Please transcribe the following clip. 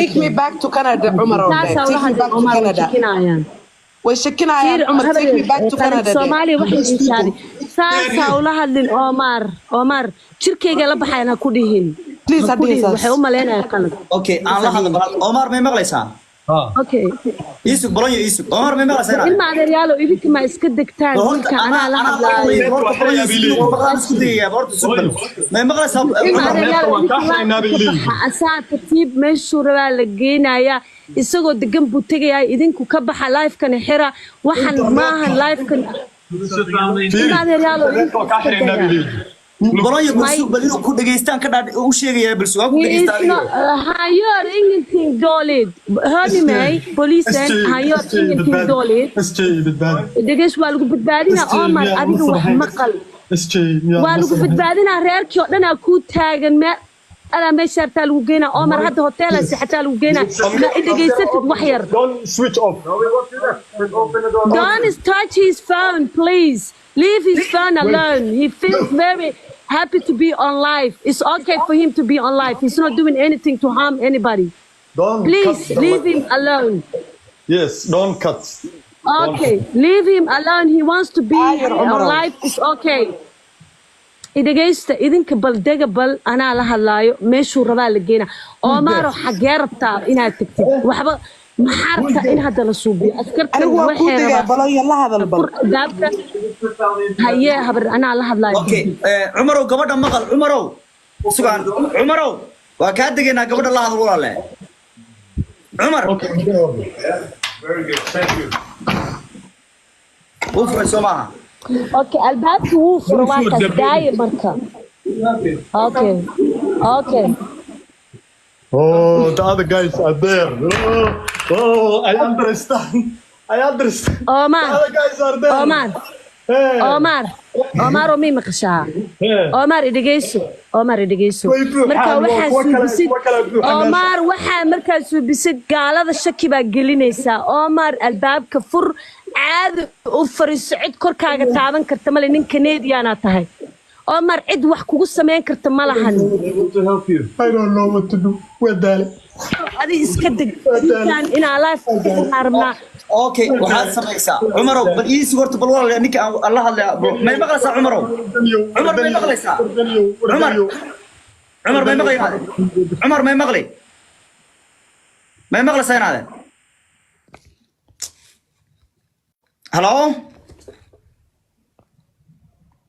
Take me back to Canada عمر تاسا take ولا me back هذا to عمر Canada وشكينايان ويشكنا كثير يا عمر take me back to قالت Canada سومالي waxay ishaari saasa wala hadlin Omar jirkeyga la baxayna ku dhihin please waxay hadiyas u maleynayaan qalad okay aan la hadlo Omar may maqlaysaa okay isu bolonyo isu Omar may maqlaysaa ilma adeeryaalo idinka ma iska degtaan ninka anaa la hadlaayo may maqlaysaa ilma adeeryaalo asaa tartiib meeshuu rabaa la geenayaa isagoo degan buu tegayaa idinku ka baxa live-kan xira waxaan maahan live-kan ilma adeeryaalo bolonyo bal inuu ku dhageystaan ka dhaadh u sheegaya bal su'aal ku dhageystaan hayor ingenting dåligt hör ni mig polisen hayor ingenting dåligt dhageys waa lagu badbaadinaa Omar adiga wax maqal waa lagu badbaadinaa reerkii oo dhan ku taagan meel أنا ما شرت الوجينا عمر هذا هوتيل حتى الوجينا لا إذا جيت وحير Don't switch off. Don't touch his phone please leave his phone alone he feels very happy to be on live it's okay for him to be on live he's not doing anything to harm anybody please leave him alone Yes, don't cut. okay leave him alone he wants to be on live it's okay idageysta idinka bal dega bal anaa la hadlaayo meeshuu rabaa la geena Omar xagee rabtaa inaad tagtid waxba maxaa rabtaa in hadda la suubiyo askarta waxay rabaa bolonyo la hadal bal daabka haye habar anaa la hadlaayo okay Umarow gabadha maqal Umarow sugan Umarow waa ka deganaa gabadha la hadal walaale Umar Okay. Very good. Thank you. wufra Soomaa okay albaabka wuu furo waa ka daay marka okay Oh, the other guys are there. Oh, I understand. Omar The other guys are there. Hey. Omar oo mii maqashaa Omar idageyso marka waxaa suubisid Omar waxaa markaa suubisid gaalada shaki baa gelinaysaa Omar albaabka fur caadi u fariiso cid korkaaga taaban karta male nin Canadian tahay Omar cid wax kugu sameyn karta ma lahan I don't know what to do. We're done. adi iska deg in life arabnaa okay waxaad samaysaa Umarow bal ii sugorta bal walaal ninka aan la hadlay may maqlaysaa Umarow Umar may maqlaysaa Umar may maqlaysaa Umar may maqlaysaa inaad hello